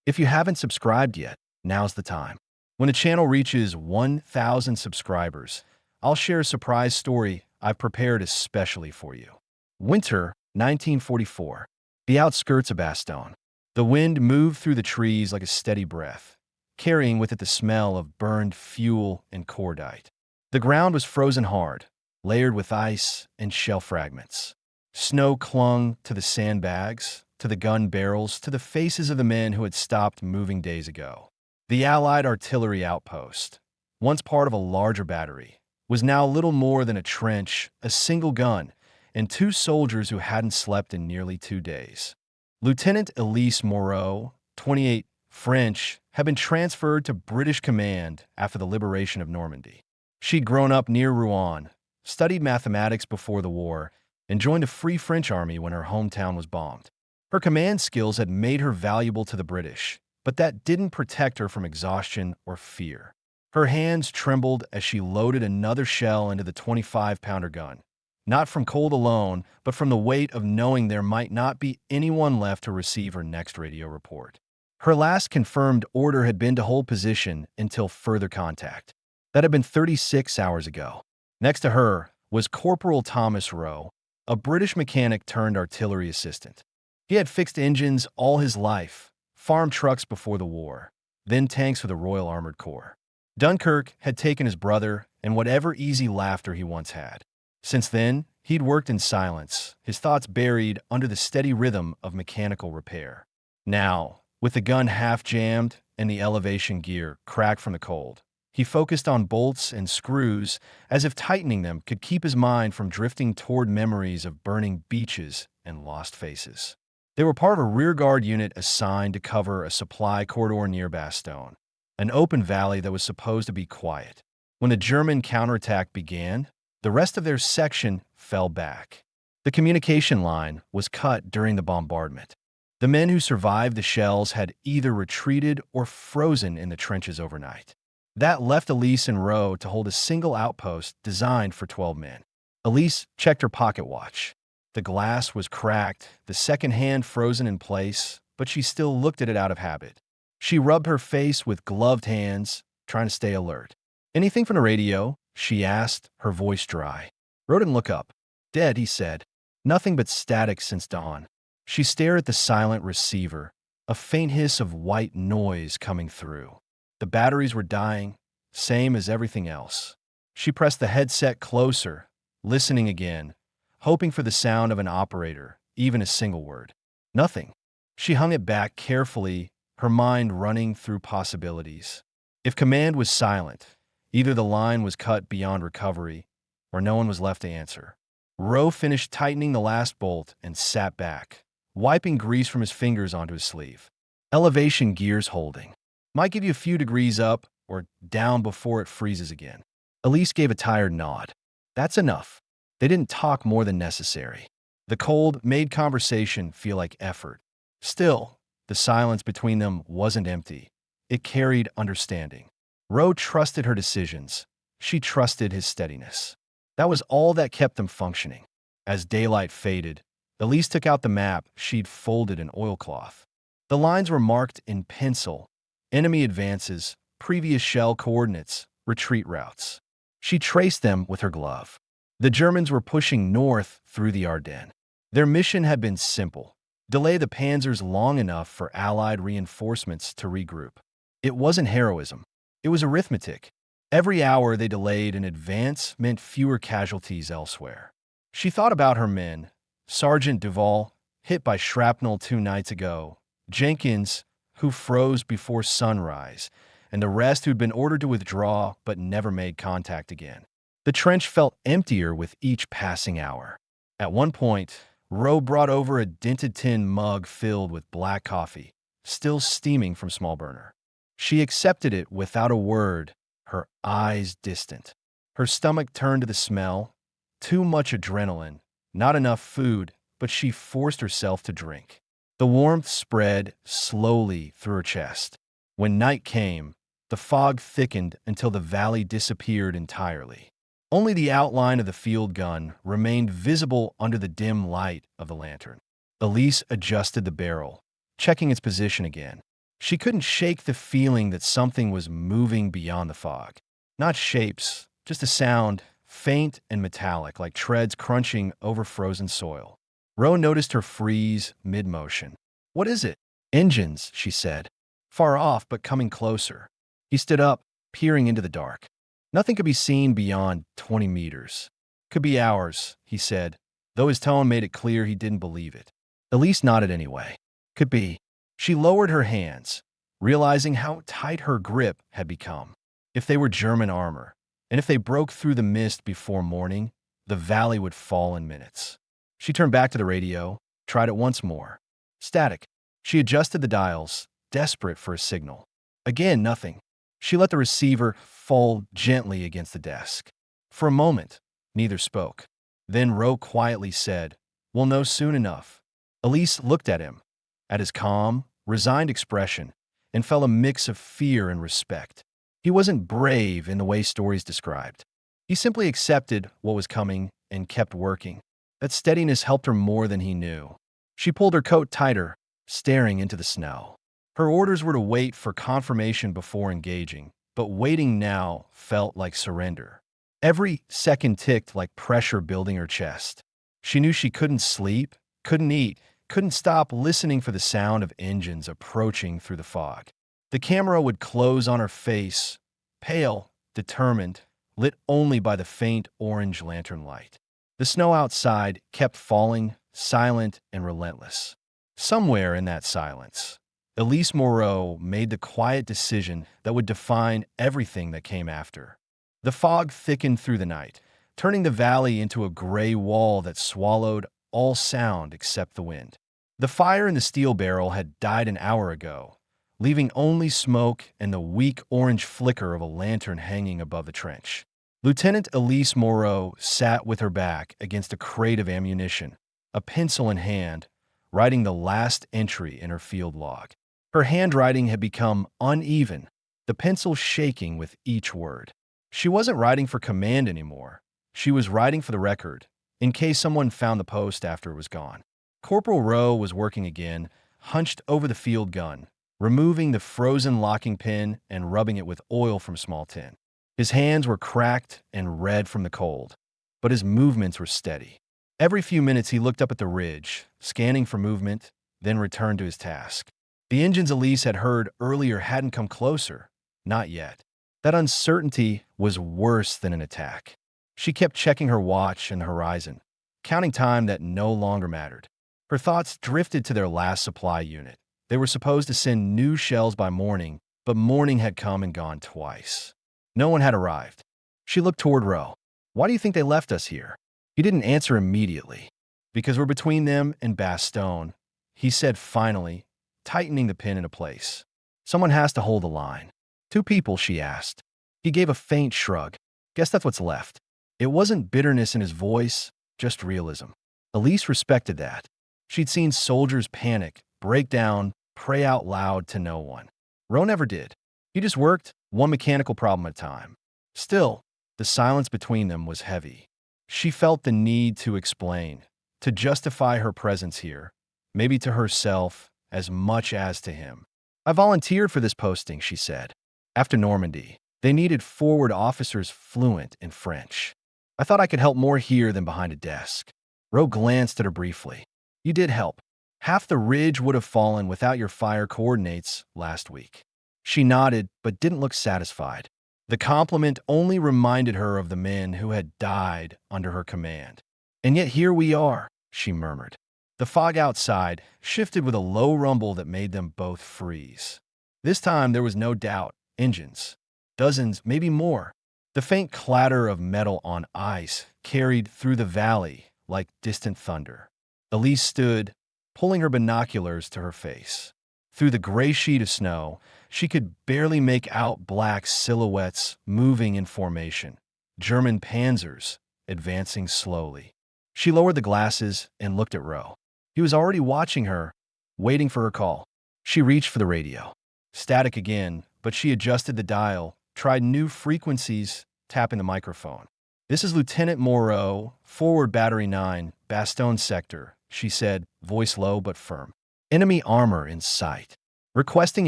If you haven't subscribed yet, now's the time. When the channel reaches 1,000 subscribers, I'll share a surprise story I've prepared especially for you. Winter, 1944. The outskirts of Bastogne. The wind moved through the trees like a steady breath, carrying with it the smell of burned fuel and cordite. The ground was frozen hard, layered with ice and shell fragments. Snow clung to the sandbags, to the gun barrels, to the faces of the men who had stopped moving days ago. The Allied artillery outpost, once part of a larger battery, was now little more than a trench, a single gun, and two soldiers who hadn't slept in nearly 2 days. Lieutenant Elise Moreau, 28, French, had been transferred to British command after the liberation of Normandy. She'd grown up near Rouen, studied mathematics before the war, and joined the Free French Army when her hometown was bombed. Her command skills had made her valuable to the British, but that didn't protect her from exhaustion or fear. Her hands trembled as she loaded another shell into the 25-pounder gun, not from cold alone, but from the weight of knowing there might not be anyone left to receive her next radio report. Her last confirmed order had been to hold position until further contact. That had been 36 hours ago. Next to her was Corporal Thomas Rowe, a British mechanic turned artillery assistant. He had fixed engines all his life, farm trucks before the war, then tanks for the Royal Armored Corps. Dunkirk had taken his brother and whatever easy laughter he once had. Since then, he'd worked in silence, his thoughts buried under the steady rhythm of mechanical repair. Now, with the gun half jammed and the elevation gear cracked from the cold, he focused on bolts and screws as if tightening them could keep his mind from drifting toward memories of burning beaches and lost faces. They were part of a rearguard unit assigned to cover a supply corridor near Bastogne, an open valley that was supposed to be quiet. When the German counterattack began, the rest of their section fell back. The communication line was cut during the bombardment. The men who survived the shells had either retreated or frozen in the trenches overnight. That left Elise and Rowe to hold a single outpost designed for 12 men. Elise checked her pocket watch. The glass was cracked, the second hand frozen in place, but she still looked at it out of habit. She rubbed her face with gloved hands, trying to stay alert. "Anything from the radio?" she asked, her voice dry. Rowe didn't look up. "Dead," he said. "Nothing but static since dawn." She stared at the silent receiver, a faint hiss of white noise coming through. The batteries were dying, same as everything else. She pressed the headset closer, listening again, hoping for the sound of an operator, even a single word. Nothing. She hung it back carefully, her mind running through possibilities. If command was silent, either the line was cut beyond recovery, or no one was left to answer. Rowe finished tightening the last bolt and sat back, wiping grease from his fingers onto his sleeve. Elevation gears holding. Might give you a few degrees up or down before it freezes again. Elise gave a tired nod. That's enough. They didn't talk more than necessary. The cold made conversation feel like effort. Still, the silence between them wasn't empty. It carried understanding. Rowe trusted her decisions. She trusted his steadiness. That was all that kept them functioning. As daylight faded, Elise took out the map she'd folded in oilcloth. The lines were marked in pencil. Enemy advances, previous shell coordinates, retreat routes. She traced them with her glove. The Germans were pushing north through the Ardennes. Their mission had been simple: delay the Panzers long enough for Allied reinforcements to regroup. It wasn't heroism. It was arithmetic. Every hour they delayed in advance meant fewer casualties elsewhere. She thought about her men: Sergeant Duval, hit by shrapnel 2 nights ago; Jenkins, who froze before sunrise, and the rest who'd been ordered to withdraw but never made contact again. The trench felt emptier with each passing hour. At one point, Rowe brought over a dented tin mug filled with black coffee, still steaming from small burner. She accepted it without a word, her eyes distant. Her stomach turned to the smell. Too much adrenaline, not enough food, but she forced herself to drink. The warmth spread slowly through her chest. When night came, the fog thickened until the valley disappeared entirely. Only the outline of the field gun remained visible under the dim light of the lantern. Elise adjusted the barrel, checking its position again. She couldn't shake the feeling that something was moving beyond the fog. Not shapes, just a sound, faint and metallic, like treads crunching over frozen soil. Ro noticed her freeze mid-motion. "What is it?" "Engines," she said. "Far off, but coming closer." He stood up, peering into the dark. Nothing could be seen beyond 20 meters. "Could be hours," he said, though his tone made it clear he didn't believe it. Elise nodded anyway. "Could be." She lowered her hands, realizing how tight her grip had become. If they were German armor, and if they broke through the mist before morning, the valley would fall in minutes. She turned back to the radio, tried it once more. Static. She adjusted the dials, desperate for a signal. Again, nothing. She let the receiver fall gently against the desk. For a moment, neither spoke. Then Ro quietly said, "We'll know soon enough." Elise looked at him, at his calm, resigned expression, and felt a mix of fear and respect. He wasn't brave in the way stories described. He simply accepted what was coming and kept working. That steadiness helped her more than he knew. She pulled her coat tighter, staring into the snow. Her orders were to wait for confirmation before engaging, but waiting now felt like surrender. Every second ticked like pressure building her chest. She knew she couldn't sleep, couldn't eat, couldn't stop listening for the sound of engines approaching through the fog. The camera would close on her face, pale, determined, lit only by the faint orange lantern light. The snow outside kept falling, silent and relentless. Somewhere in that silence, Elise Moreau made the quiet decision that would define everything that came after. The fog thickened through the night, turning the valley into a gray wall that swallowed all sound except the wind. The fire in the steel barrel had died an hour ago, leaving only smoke and the weak orange flicker of a lantern hanging above the trench. Lieutenant Elise Moreau sat with her back against a crate of ammunition, a pencil in hand, writing the last entry in her field log. Her handwriting had become uneven, the pencil shaking with each word. She wasn't writing for command anymore. She was writing for the record, in case someone found the post after it was gone. Corporal Rowe was working again, hunched over the field gun, removing the frozen locking pin and rubbing it with oil from small tin. His hands were cracked and red from the cold, but his movements were steady. Every few minutes he looked up at the ridge, scanning for movement, then returned to his task. The engines Elise had heard earlier hadn't come closer, not yet. That uncertainty was worse than an attack. She kept checking her watch and the horizon, counting time that no longer mattered. Her thoughts drifted to their last supply unit. They were supposed to send new shells by morning, but morning had come and gone twice. No one had arrived. She looked toward Rowe. "Why do you think they left us here?" He didn't answer immediately. "Because we're between them and Bastogne," he said finally, tightening the pin into place. "Someone has to hold the line." "Two people?" she asked. He gave a faint shrug. "Guess that's what's left." It wasn't bitterness in his voice, just realism. Elise respected that. She'd seen soldiers panic, break down, pray out loud to no one. Rowe never did. He just worked, one mechanical problem at a time. Still, the silence between them was heavy. She felt the need to explain, to justify her presence here, maybe to herself as much as to him. "I volunteered for this posting," she said. "After Normandy, they needed forward officers fluent in French. I thought I could help more here than behind a desk." Rowe glanced at her briefly. "You did help. Half the ridge would have fallen without your fire coordinates last week." She nodded, but didn't look satisfied. The compliment only reminded her of the men who had died under her command. "And yet here we are," she murmured. The fog outside shifted with a low rumble that made them both freeze. This time there was no doubt. Engines. Dozens, maybe more. The faint clatter of metal on ice carried through the valley like distant thunder. Elise stood, pulling her binoculars to her face. Through the gray sheet of snow, she could barely make out black silhouettes moving in formation. German Panzers advancing slowly. She lowered the glasses and looked at Rowe. He was already watching her, waiting for her call. She reached for the radio. Static again, but she adjusted the dial, tried new frequencies, tapping the microphone. "This is Lieutenant Moreau, forward Battery 9, Bastogne Sector," she said, voice low but firm. "Enemy armor in sight." requesting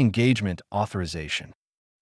engagement authorization.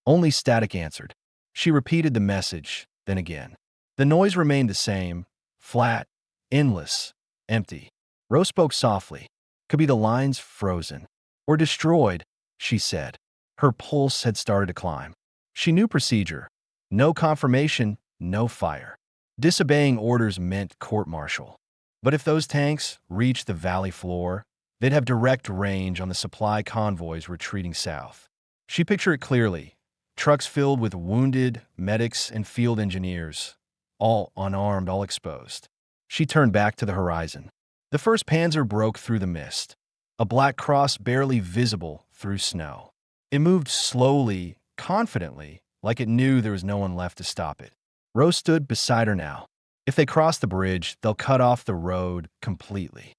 Only static answered. She repeated the message, then again. The noise remained the same, flat, endless, empty. Rose spoke softly. Could be the lines frozen. Or destroyed, she said. Her pulse had started to climb. She knew procedure. No confirmation, no fire. Disobeying orders meant court-martial. But if those tanks reached the valley floor, they'd have direct range on the supply convoys retreating south. She pictured it clearly. Trucks filled with wounded, medics, and field engineers, all unarmed, all exposed. She turned back to the horizon. The first Panzer broke through the mist, a black cross barely visible through snow. It moved slowly, confidently, like it knew there was no one left to stop it. Rose stood beside her now. If they cross the bridge, they'll cut off the road completely.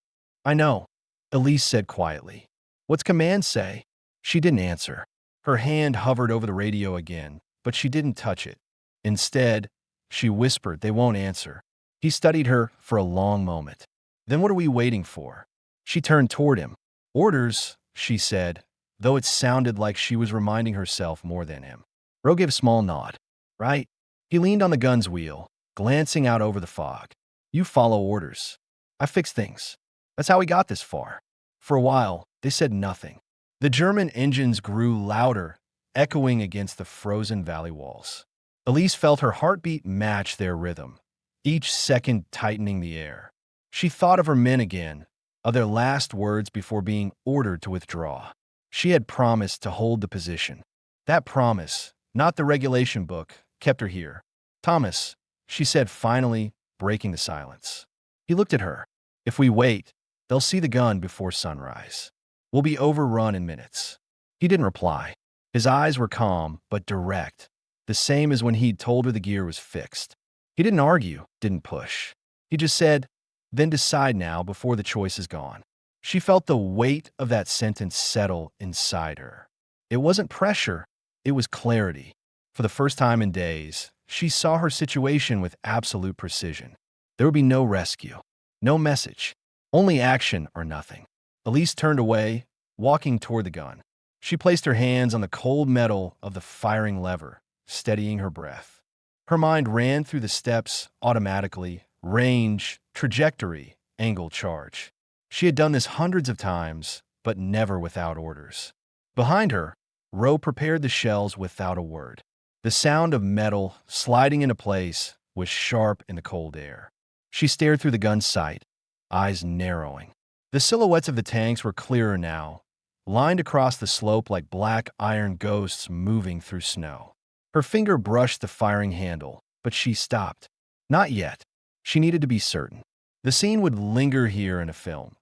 I know, Elise said quietly. What's command say? She didn't answer. Her hand hovered over the radio again, but she didn't touch it. Instead, she whispered, they won't answer. He studied her for a long moment. Then what are we waiting for? She turned toward him. Orders, she said, though it sounded like she was reminding herself more than him. Ro gave a small nod. Right? He leaned on the gun's wheel, glancing out over the fog. You follow orders. I fix things. That's how we got this far. For a while, they said nothing. The German engines grew louder, echoing against the frozen valley walls. Elise felt her heartbeat match their rhythm, each second tightening the air. She thought of her men again, of their last words before being ordered to withdraw. She had promised to hold the position. That promise, not the regulation book, kept her here. Thomas, she said finally, breaking the silence. He looked at her. If we wait, they'll see the gun before sunrise. We'll be overrun in minutes. He didn't reply. His eyes were calm, but direct, the same as when he'd told her the gear was fixed. He didn't argue, didn't push. He just said, then decide now before the choice is gone. She felt the weight of that sentence settle inside her. It wasn't pressure, it was clarity. For the first time in days, she saw her situation with absolute precision. There would be no rescue, no message, only action or nothing. Elise turned away, walking toward the gun. She placed her hands on the cold metal of the firing lever, steadying her breath. Her mind ran through the steps automatically, range, trajectory, angle, charge. She had done this hundreds of times, but never without orders. Behind her, Ro prepared the shells without a word. The sound of metal sliding into place was sharp in the cold air. She stared through the gun's sight, eyes narrowing. The silhouettes of the tanks were clearer now, lined across the slope like black iron ghosts moving through snow. Her finger brushed the firing handle, but she stopped. Not yet. She needed to be certain. The scene would linger here in a film.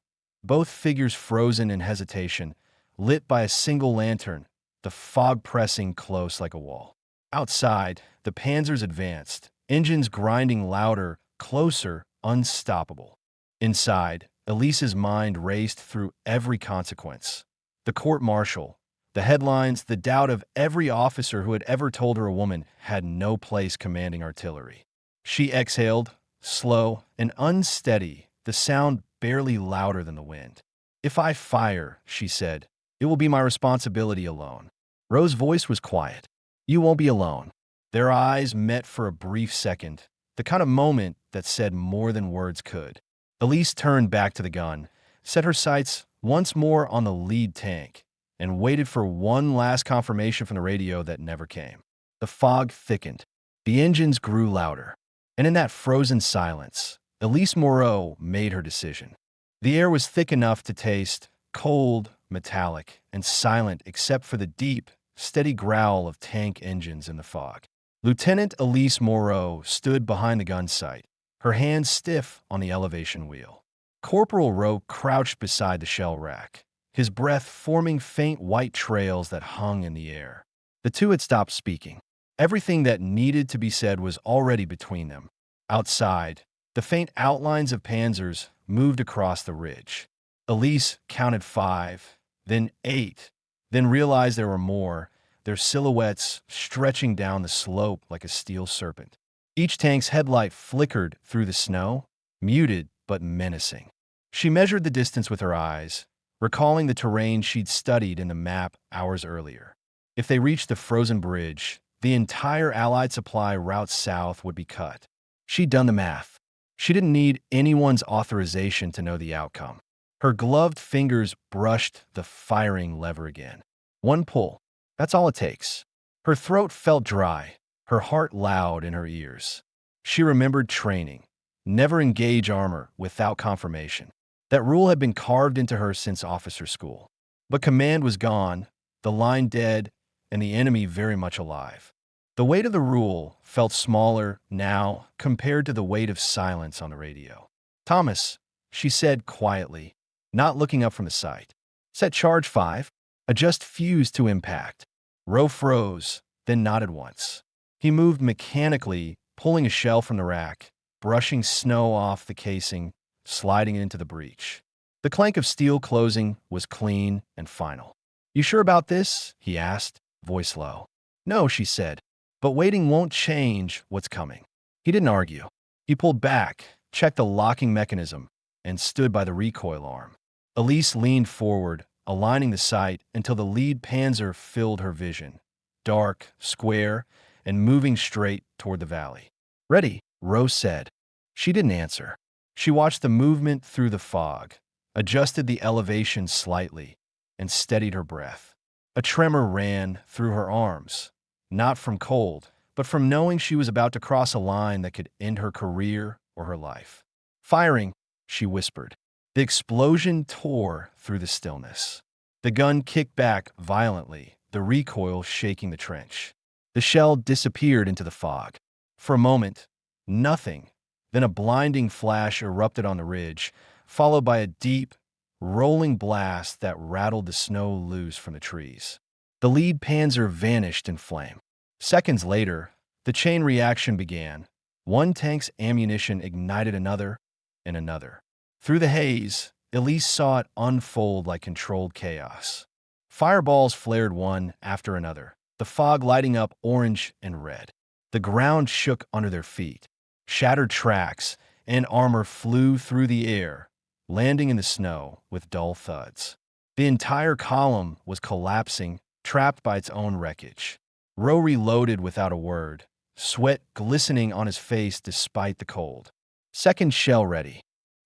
Both figures frozen in hesitation, lit by a single lantern, the fog pressing close like a wall. Outside, the Panzers advanced, engines grinding louder, closer, unstoppable. Inside, Elise's mind raced through every consequence. The court-martial, the headlines, the doubt of every officer who had ever told her a woman had no place commanding artillery. She exhaled, slow and unsteady, the sound barely louder than the wind. If I fire, she said, it will be my responsibility alone. Rose's voice was quiet. You won't be alone. Their eyes met for a brief second, the kind of moment that said more than words could. Elise turned back to the gun, set her sights once more on the lead tank, and waited for one last confirmation from the radio that never came. The fog thickened. The engines grew louder. And in that frozen silence, Elise Moreau made her decision. The air was thick enough to taste cold, metallic, and silent except for the deep, steady growl of tank engines in the fog. Lieutenant Elise Moreau stood behind the gun sight, her hands stiff on the elevation wheel. Corporal Rowe crouched beside the shell rack, his breath forming faint white trails that hung in the air. The two had stopped speaking. Everything that needed to be said was already between them. Outside, the faint outlines of Panzers moved across the ridge. Elise counted 5, then 8, then realized there were more, their silhouettes stretching down the slope like a steel serpent. Each tank's headlight flickered through the snow, muted but menacing. She measured the distance with her eyes, recalling the terrain she'd studied in the map hours earlier. If they reached the frozen bridge, the entire Allied supply route south would be cut. She'd done the math. She didn't need anyone's authorization to know the outcome. Her gloved fingers brushed the firing lever again. One pull. That's all it takes. Her throat felt dry, her heart loud in her ears. She remembered training. Never engage armor without confirmation. That rule had been carved into her since officer school. But command was gone, the line dead, and the enemy very much alive. The weight of the rule felt smaller now compared to the weight of silence on the radio. "Thomas," she said quietly, not looking up from the sight. "Set charge 5. Adjust fuse to impact." Rowe froze, then nodded once. He moved mechanically, pulling a shell from the rack, brushing snow off the casing, sliding it into the breech. The clank of steel closing was clean and final. "You sure about this?" he asked, voice low. "No," she said, "but waiting won't change what's coming." He didn't argue. He pulled back, checked the locking mechanism, and stood by the recoil arm. Elise leaned forward, aligning the sight until the lead Panzer filled her vision. Dark, square, and moving straight toward the valley. "Ready," Rose said. She didn't answer. She watched the movement through the fog, adjusted the elevation slightly, and steadied her breath. A tremor ran through her arms, not from cold, but from knowing she was about to cross a line that could end her career or her life. "Firing," she whispered. The explosion tore through the stillness. The gun kicked back violently, the recoil shaking the trench. The shell disappeared into the fog. For a moment, nothing. Then a blinding flash erupted on the ridge, followed by a deep, rolling blast that rattled the snow loose from the trees. The lead Panzer vanished in flame. Seconds later, the chain reaction began. One tank's ammunition ignited another and another. Through the haze, Elise saw it unfold like controlled chaos. Fireballs flared one after another, the fog lighting up orange and red. The ground shook under their feet. Shattered tracks and armor flew through the air, landing in the snow with dull thuds. The entire column was collapsing, trapped by its own wreckage. Rowe reloaded without a word, sweat glistening on his face despite the cold. Second shell ready.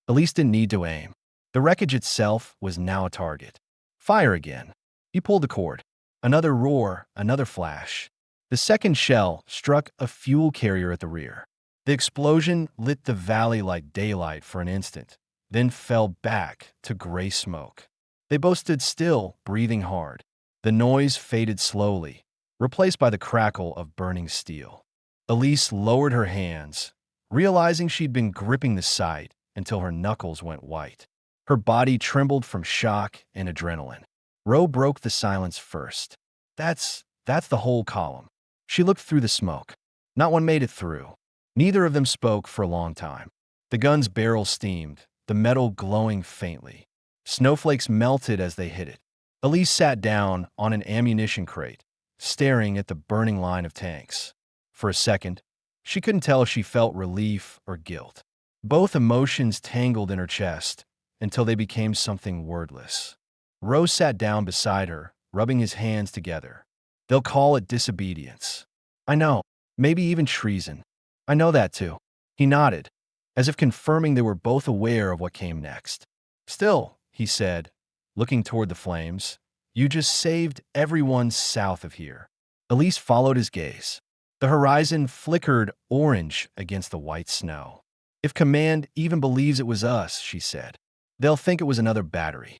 Elise didn't need to aim. The wreckage itself was now a target. Fire again. He pulled the cord. Another roar, another flash. The second shell struck a fuel carrier at the rear. The explosion lit the valley like daylight for an instant, then fell back to gray smoke. They both stood still, breathing hard. The noise faded slowly, replaced by the crackle of burning steel. Elise lowered her hands, realizing she'd been gripping the sight until her knuckles went white. Her body trembled from shock and adrenaline. Rowe broke the silence first. That's the whole column." She looked through the smoke. Not one made it through. Neither of them spoke for a long time. The gun's barrel steamed, the metal glowing faintly. Snowflakes melted as they hit it. Elise sat down on an ammunition crate, staring at the burning line of tanks. For a second, she couldn't tell if she felt relief or guilt. Both emotions tangled in her chest until they became something wordless. Rose sat down beside her, rubbing his hands together. "They'll call it disobedience." "I know. Maybe even treason." "I know that too." He nodded, as if confirming they were both aware of what came next. "Still," he said, looking toward the flames, "you just saved everyone south of here." Elise followed his gaze. The horizon flickered orange against the white snow. "If command even believes it was us," she said, "they'll think it was another battery."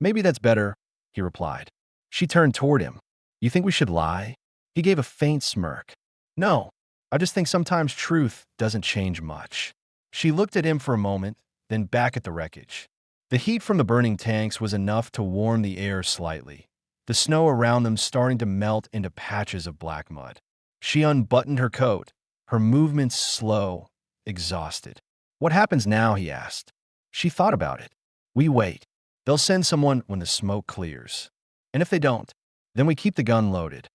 "Maybe that's better," he replied. She turned toward him. "You think we should lie?" He gave a faint smirk. "No, I just think sometimes truth doesn't change much." She looked at him for a moment, then back at the wreckage. The heat from the burning tanks was enough to warm the air slightly, the snow around them starting to melt into patches of black mud. She unbuttoned her coat, her movements slow, exhausted. "What happens now?" he asked. She thought about it. "We wait. They'll send someone when the smoke clears. And if they don't, then we keep the gun loaded."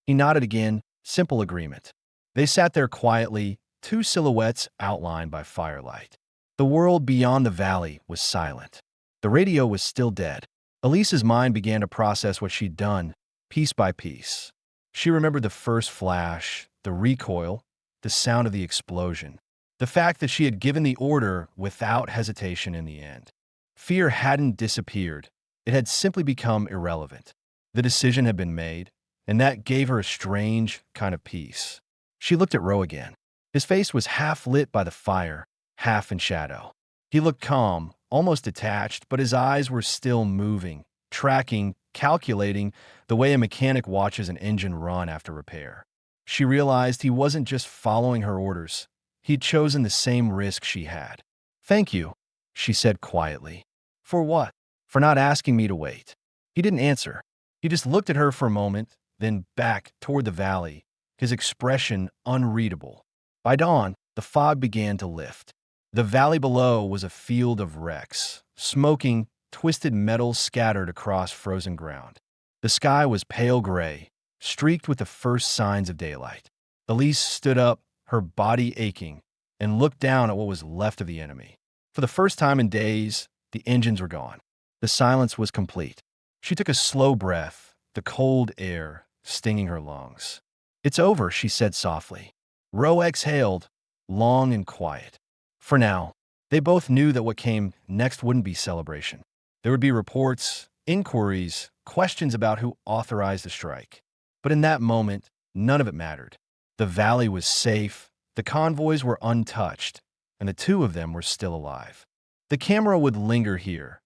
He nodded again, simple agreement. They sat there quietly, two silhouettes outlined by firelight. The world beyond the valley was silent. The radio was still dead. Elise's mind began to process what she'd done, piece by piece. She remembered the first flash, the recoil, the sound of the explosion, the fact that she had given the order without hesitation in the end. Fear hadn't disappeared. It had simply become irrelevant. The decision had been made, and that gave her a strange kind of peace. She looked at Roe again. His face was half lit by the fire, half in shadow. He looked calm, almost detached, but his eyes were still moving, tracking, calculating the way a mechanic watches an engine run after repair. She realized he wasn't just following her orders. He'd chosen the same risk she had. "Thank you," she said quietly. "For what?" "For not asking me to wait." He didn't answer. He just looked at her for a moment, then back toward the valley, his expression unreadable. By dawn, the fog began to lift. The valley below was a field of wrecks, smoking, twisted metal scattered across frozen ground. The sky was pale gray, streaked with the first signs of daylight. Elise stood up, her body aching, and looked down at what was left of the enemy. For the first time in days, the engines were gone. The silence was complete. She took a slow breath, the cold air stinging her lungs. "It's over," she said softly. Roe exhaled, long and quiet. For now, they both knew that what came next wouldn't be celebration. There would be reports, inquiries, questions about who authorized the strike. But in that moment, none of it mattered. The valley was safe, the convoys were untouched, and the two of them were still alive. The camera would linger here,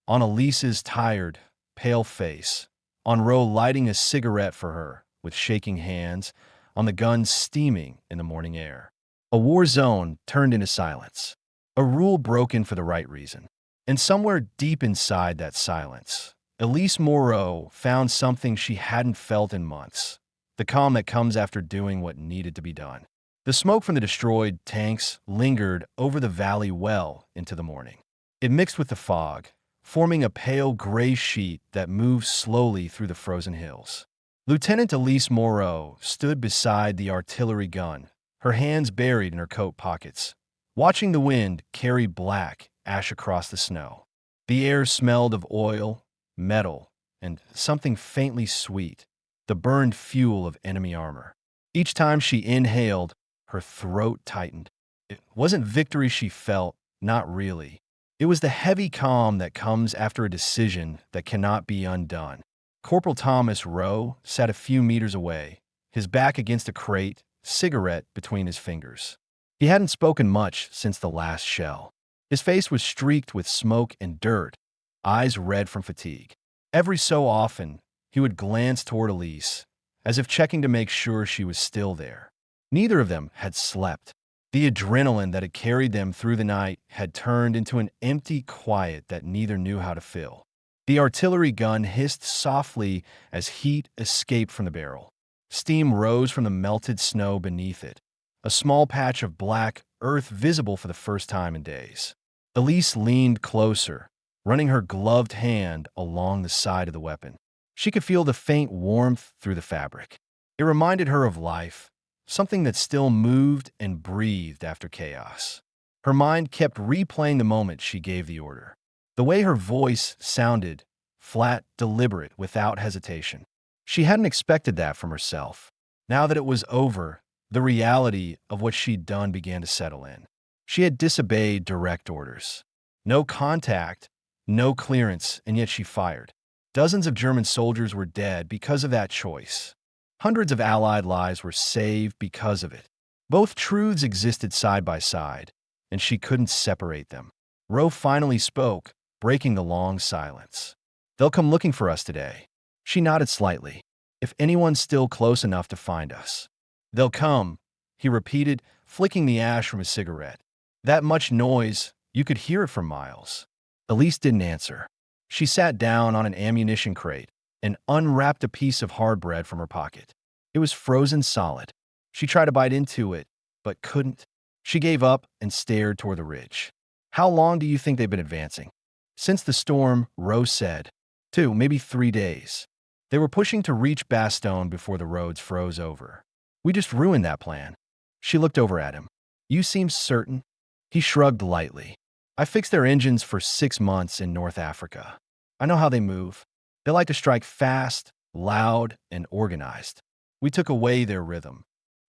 on Elise's tired, pale face, on Roe lighting a cigarette for her with shaking hands, on the gun steaming in the morning air. A war zone turned into silence. A rule broken for the right reason. And somewhere deep inside that silence, Elise Moreau found something she hadn't felt in months. The calm that comes after doing what needed to be done. The smoke from the destroyed tanks lingered over the valley well into the morning. It mixed with the fog, forming a pale gray sheet that moved slowly through the frozen hills. Lieutenant Elise Moreau stood beside the artillery gun, her hands buried in her coat pockets, watching the wind carry black ash across the snow. The air smelled of oil, metal, and something faintly sweet, the burned fuel of enemy armor. Each time she inhaled, her throat tightened. It wasn't victory she felt, not really. It was the heavy calm that comes after a decision that cannot be undone. Corporal Thomas Rowe sat a few meters away, his back against a crate, cigarette between his fingers. He hadn't spoken much since the last shell. His face was streaked with smoke and dirt, eyes red from fatigue. Every so often, he would glance toward Elise, as if checking to make sure she was still there. Neither of them had slept. The adrenaline that had carried them through the night had turned into an empty quiet that neither knew how to fill. The artillery gun hissed softly as heat escaped from the barrel. Steam rose from the melted snow beneath it, a small patch of black earth visible for the first time in days. Elise leaned closer, running her gloved hand along the side of the weapon. She could feel the faint warmth through the fabric. It reminded her of life, something that still moved and breathed after chaos. Her mind kept replaying the moment she gave the order. The way her voice sounded, flat, deliberate, without hesitation. She hadn't expected that from herself. Now that it was over, the reality of what she'd done began to settle in. She had disobeyed direct orders. No contact, no clearance, and yet she fired. Dozens of German soldiers were dead because of that choice. Hundreds of Allied lives were saved because of it. Both truths existed side by side, and she couldn't separate them. Roe finally spoke, breaking the long silence. "They'll come looking for us today." She nodded slightly. "If anyone's still close enough to find us." "They'll come," he repeated, flicking the ash from his cigarette. That much noise, you could hear it for miles. Elise didn't answer. She sat down on an ammunition crate and unwrapped a piece of hard bread from her pocket. It was frozen solid. She tried to bite into it, but couldn't. She gave up and stared toward the ridge. "How long do you think they've been advancing?" "Since the storm," Rose said. 2, maybe 3 days. They were pushing to reach Bastogne before the roads froze over. "We just ruined that plan." She looked over at him. "You seem certain?" He shrugged lightly. "I fixed their engines for 6 months in North Africa." I know how they move. They like to strike fast, loud, and organized. We took away their rhythm.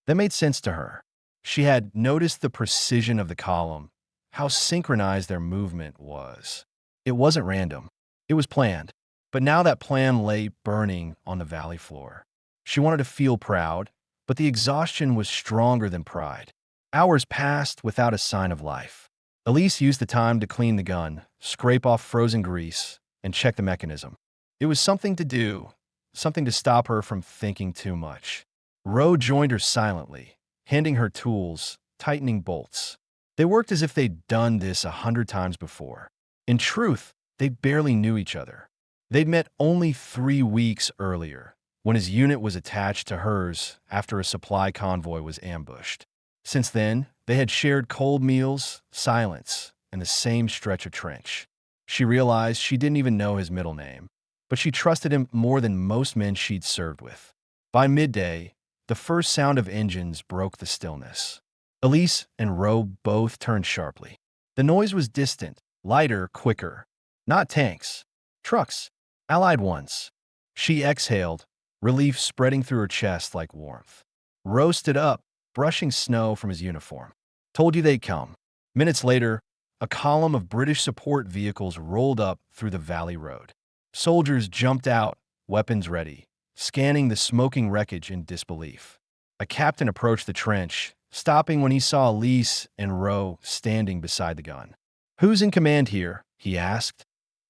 That made sense to her. She had noticed the precision of the column, how synchronized their movement was. It wasn't random. It was planned. But now that plan lay burning on the valley floor. She wanted to feel proud, but the exhaustion was stronger than pride. Hours passed without a sign of life. Elise used the time to clean the gun, scrape off frozen grease, and check the mechanism. It was something to do, something to stop her from thinking too much. Roe joined her silently, handing her tools, tightening bolts. They worked as if they'd done this 100 times before. In truth, they barely knew each other. They'd met only 3 weeks earlier, when his unit was attached to hers after a supply convoy was ambushed. Since then, they had shared cold meals, silence, and the same stretch of trench. She realized she didn't even know his middle name, but she trusted him more than most men she'd served with. By midday, the first sound of engines broke the stillness. Elise and Roe both turned sharply. The noise was distant, lighter, quicker. Not tanks. Trucks. Allied ones. She exhaled, relief spreading through her chest like warmth. Roe stood up, brushing snow from his uniform. Told you they'd come. Minutes later, a column of British support vehicles rolled up through the valley road. Soldiers jumped out, weapons ready, scanning the smoking wreckage in disbelief. A captain approached the trench, stopping when he saw Elise and Roe standing beside the gun. "Who's in command here?" he asked,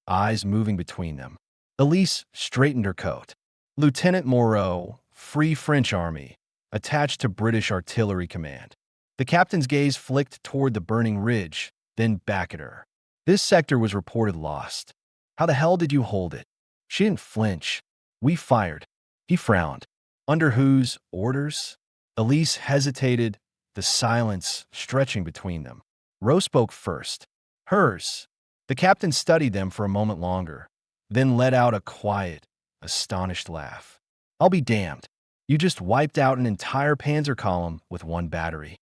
eyes moving between them. Elise straightened her coat. "Lieutenant Moreau, Free French Army, attached to British Artillery Command." The captain's gaze flicked toward the burning ridge, then back at her. "This sector was reported lost. How the hell did you hold it?" She didn't flinch. "We fired." He frowned. "Under whose orders?" Elise hesitated, the silence stretching between them. Roe spoke first. "Hers." The captain studied them for a moment longer, then let out a quiet, astonished laugh. "I'll be damned. You just wiped out an entire Panzer column with one battery."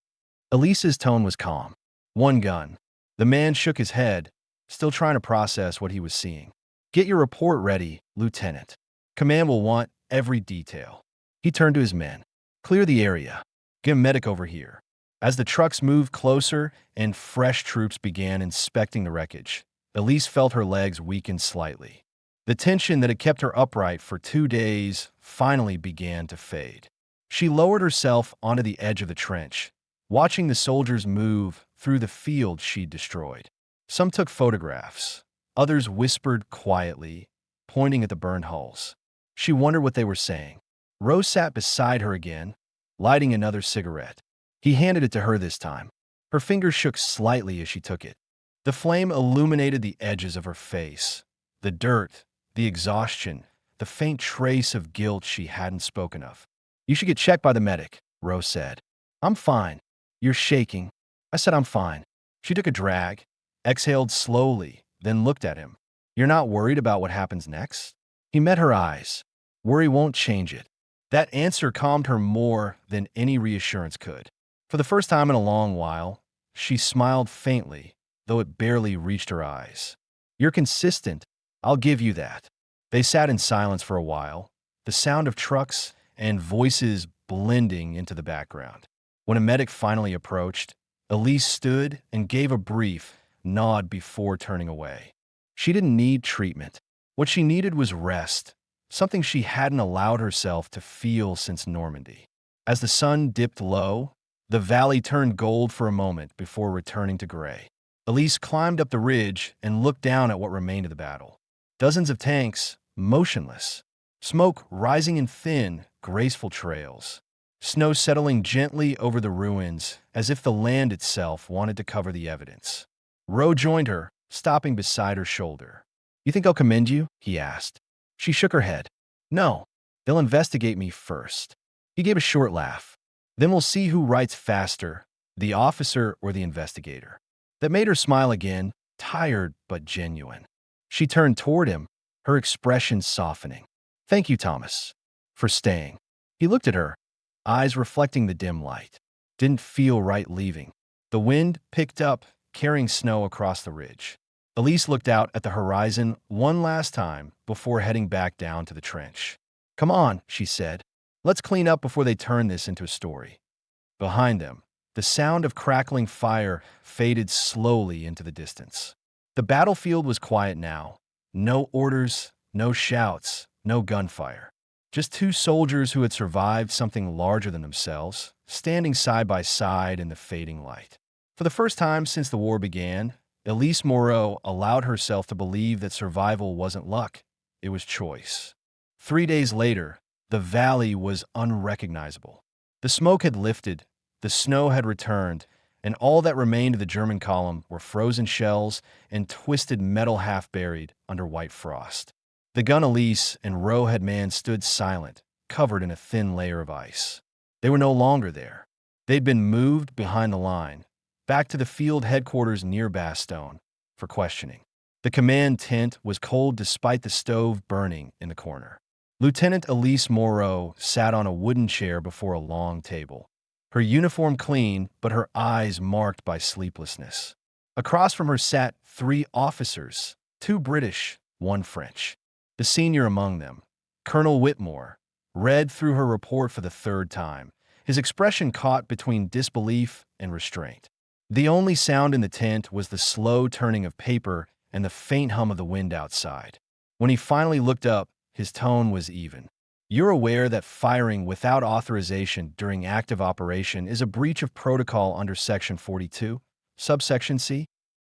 Elise's tone was calm. "One gun." The man shook his head, still trying to process what he was seeing. "Get your report ready, Lieutenant. Command will want every detail." He turned to his men. "Clear the area. Get a medic over here." As the trucks moved closer and fresh troops began inspecting the wreckage, Elise felt her legs weaken slightly. The tension that had kept her upright for 2 days finally began to fade. She lowered herself onto the edge of the trench, watching the soldiers move through the field she'd destroyed. Some took photographs. Others whispered quietly, pointing at the burned hulls. She wondered what they were saying. Rose sat beside her again, lighting another cigarette. He handed it to her this time. Her fingers shook slightly as she took it. The flame illuminated the edges of her face, the dirt, the exhaustion, the faint trace of guilt she hadn't spoken of. "You should get checked by the medic," Rose said. "I'm fine." "You're shaking." I said I'm fine. She took a drag, exhaled slowly, then looked at him. "You're not worried about what happens next?" He met her eyes. "Worry won't change it." That answer calmed her more than any reassurance could. For the first time in a long while, she smiled faintly, though it barely reached her eyes. "You're consistent. I'll give you that." They sat in silence for a while, the sound of trucks and voices blending into the background. When a medic finally approached, Elise stood and gave a brief nod before turning away. She didn't need treatment. What she needed was rest, something she hadn't allowed herself to feel since Normandy. As the sun dipped low, the valley turned gold for a moment before returning to gray. Elise climbed up the ridge and looked down at what remained of the battle. Dozens of tanks, motionless. Smoke rising in thin, graceful trails. Snow settling gently over the ruins as if the land itself wanted to cover the evidence. Roe joined her, stopping beside her shoulder. "You think I'll commend you?" he asked. She shook her head. "No, they'll investigate me first." He gave a short laugh. "Then we'll see who writes faster, the officer or the investigator." That made her smile again, tired but genuine. She turned toward him, her expression softening. "Thank you, Thomas, for staying." He looked at her, eyes reflecting the dim light. Didn't feel right leaving. The wind picked up, carrying snow across the ridge. Elise looked out at the horizon one last time before heading back down to the trench. "Come on," she said. "Let's clean up before they turn this into a story." Behind them, the sound of crackling fire faded slowly into the distance. The battlefield was quiet now. No orders, no shouts, no gunfire. Just two soldiers who had survived something larger than themselves, standing side by side in the fading light. For the first time since the war began, Elise Moreau allowed herself to believe that survival wasn't luck, it was choice. 3 days later, the valley was unrecognizable. The smoke had lifted, the snow had returned, and all that remained of the German column were frozen shells and twisted metal half buried under white frost. The gun Elise and Roe had manned stood silent, covered in a thin layer of ice. They were no longer there. They'd been moved behind the line, back to the field headquarters near Bastogne, for questioning. The command tent was cold despite the stove burning in the corner. Lieutenant Elise Moreau sat on a wooden chair before a long table, her uniform clean but her eyes marked by sleeplessness. Across from her sat 3 officers, 2 British, 1 French. The senior among them, Colonel Whitmore, read through her report for the 3rd time, his expression caught between disbelief and restraint. The only sound in the tent was the slow turning of paper and the faint hum of the wind outside. When he finally looked up, his tone was even. "You're aware that firing without authorization during active operation is a breach of protocol under Section 42, subsection C?"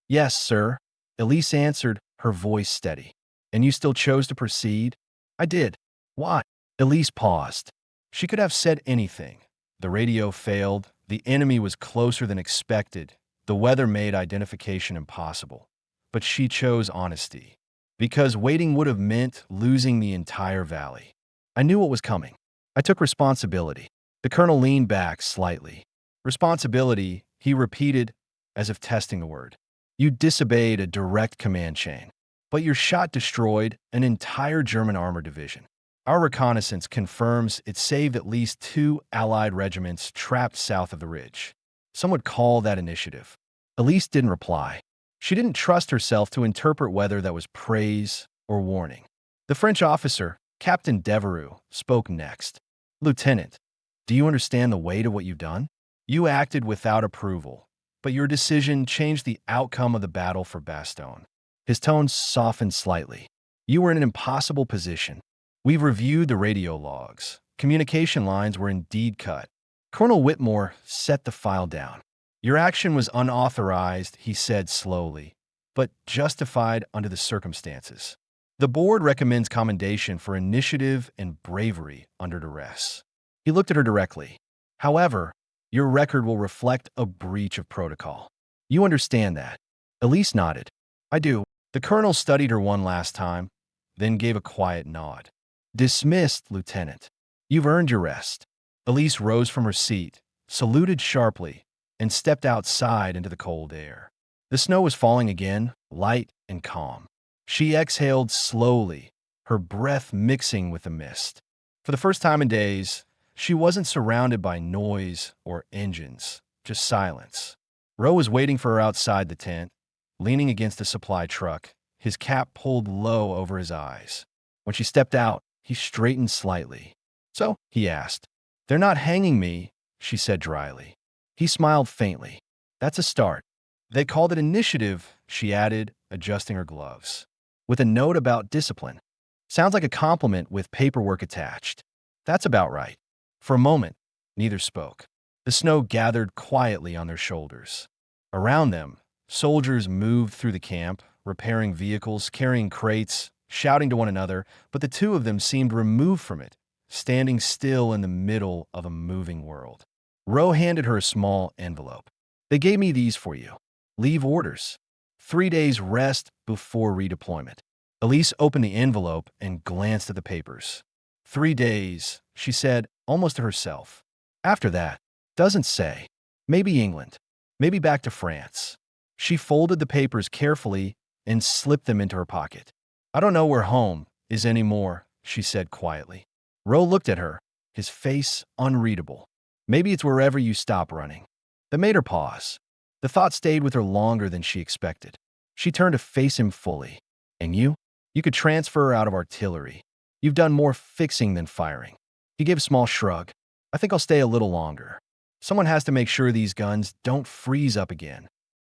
"Yes, sir," Elise answered, her voice steady. "And you still chose to proceed?" "I did." "Why?" Elise paused. She could have said anything. The radio failed, the enemy was closer than expected, the weather made identification impossible. But she chose honesty. Because waiting would have meant losing the entire valley. "I knew what was coming. I took responsibility." The colonel leaned back slightly. "Responsibility," he repeated, as if testing the word. "You disobeyed a direct command chain. But your shot destroyed an entire German armor division. Our reconnaissance confirms it saved at least 2 Allied regiments trapped south of the ridge. Some would call that initiative." Elise didn't reply. She didn't trust herself to interpret whether that was praise or warning. The French officer, Captain Devereux, spoke next. "Lieutenant, do you understand the weight of what you've done? You acted without approval, but your decision changed the outcome of the battle for Bastogne." His tone softened slightly. "You were in an impossible position. We've reviewed the radio logs. Communication lines were indeed cut." Colonel Whitmore set the file down. "Your action was unauthorized," he said slowly, "but justified under the circumstances. The board recommends commendation for initiative and bravery under duress." He looked at her directly. "However, your record will reflect a breach of protocol. You understand that?" Elise nodded. "I do." The colonel studied her one last time, then gave a quiet nod. "Dismissed, Lieutenant. You've earned your rest." Elise rose from her seat, saluted sharply, and stepped outside into the cold air. The snow was falling again, light and calm. She exhaled slowly, her breath mixing with the mist. For the first time in days, she wasn't surrounded by noise or engines, just silence. Roe was waiting for her outside the tent, leaning against a supply truck, his cap pulled low over his eyes. When she stepped out, he straightened slightly. "So?" he asked. "They're not hanging me," she said dryly. He smiled faintly. "That's a start." "They called it initiative," she added, adjusting her gloves, with a note about discipline. "Sounds like a compliment with paperwork attached." "That's about right." For a moment, neither spoke. The snow gathered quietly on their shoulders. Around them, soldiers moved through the camp, repairing vehicles, carrying crates, shouting to one another, but the two of them seemed removed from it, standing still in the middle of a moving world. Roe handed her a small envelope. "They gave me these for you. Leave orders. 3 days rest before redeployment." Elise opened the envelope and glanced at the papers. 3 days, she said, almost to herself. After that, doesn't say. Maybe England. Maybe back to France. She folded the papers carefully and slipped them into her pocket. "I don't know where home is anymore," she said quietly. Roe looked at her, his face unreadable. "Maybe it's wherever you stop running." That made her pause. The thought stayed with her longer than she expected. She turned to face him fully. And you? You could transfer out of artillery. You've done more fixing than firing. He gave a small shrug. I think I'll stay a little longer. Someone has to make sure these guns don't freeze up again.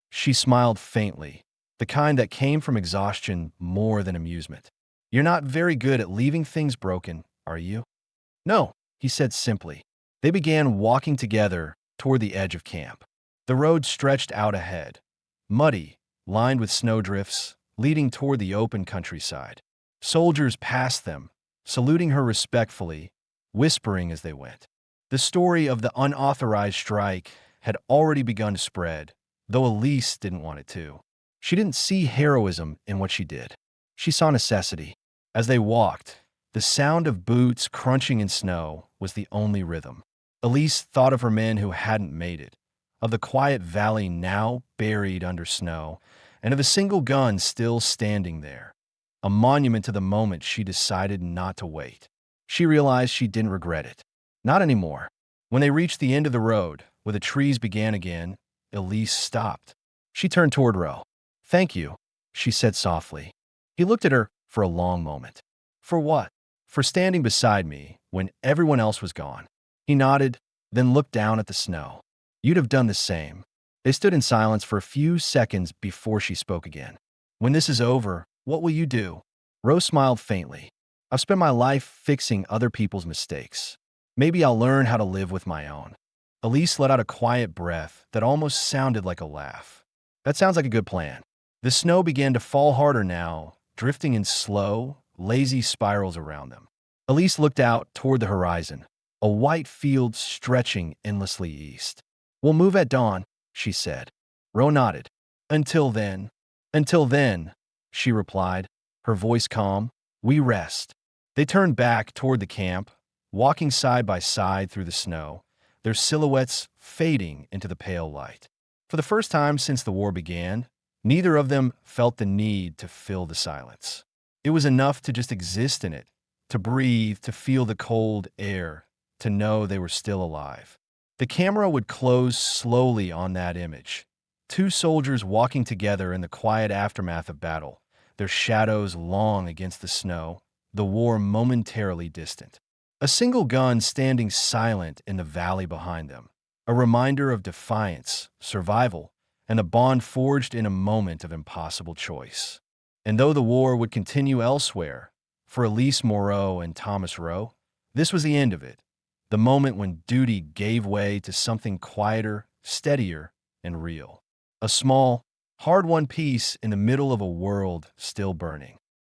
She smiled faintly, the kind that came from exhaustion more than amusement. You're not very good at leaving things broken, are you? No, he said simply. They began walking together toward the edge of camp. The road stretched out ahead, muddy, lined with snowdrifts, leading toward the open countryside. Soldiers passed them, saluting her respectfully, whispering as they went. The story of the unauthorized strike had already begun to spread, though Elise didn't want it to. She didn't see heroism in what she did. She saw necessity. As they walked, the sound of boots crunching in snow was the only rhythm. Elise thought of her men who hadn't made it, of the quiet valley now buried under snow, and of a single gun still standing there, a monument to the moment she decided not to wait. She realized she didn't regret it. Not anymore. When they reached the end of the road, where the trees began again, Elise stopped. She turned toward Ro. Thank you, she said softly. He looked at her for a long moment. For what? For standing beside me when everyone else was gone. He nodded, then looked down at the snow. You'd have done the same. They stood in silence for a few seconds before she spoke again. When this is over, what will you do? Rose smiled faintly. I've spent my life fixing other people's mistakes. Maybe I'll learn how to live with my own. Elise let out a quiet breath that almost sounded like a laugh. That sounds like a good plan. The snow began to fall harder now, drifting in slow, lazy spirals around them. Elise looked out toward the horizon, a white field stretching endlessly east. We'll move at dawn, she said. Ro nodded. Until then, she replied, her voice calm, we rest. They turned back toward the camp, walking side by side through the snow, their silhouettes fading into the pale light. For the first time since the war began, neither of them felt the need to fill the silence. It was enough to just exist in it, to breathe, to feel the cold air, to know they were still alive. The camera would close slowly on that image. Two soldiers walking together in the quiet aftermath of battle, their shadows long against the snow, the war momentarily distant. A single gun standing silent in the valley behind them, a reminder of defiance, survival, and a bond forged in a moment of impossible choice. And though the war would continue elsewhere, for Elise Moreau and Thomas Rowe, this was the end of it, the moment when duty gave way to something quieter, steadier, and real. A small, hard-won peace in the middle of a world still burning.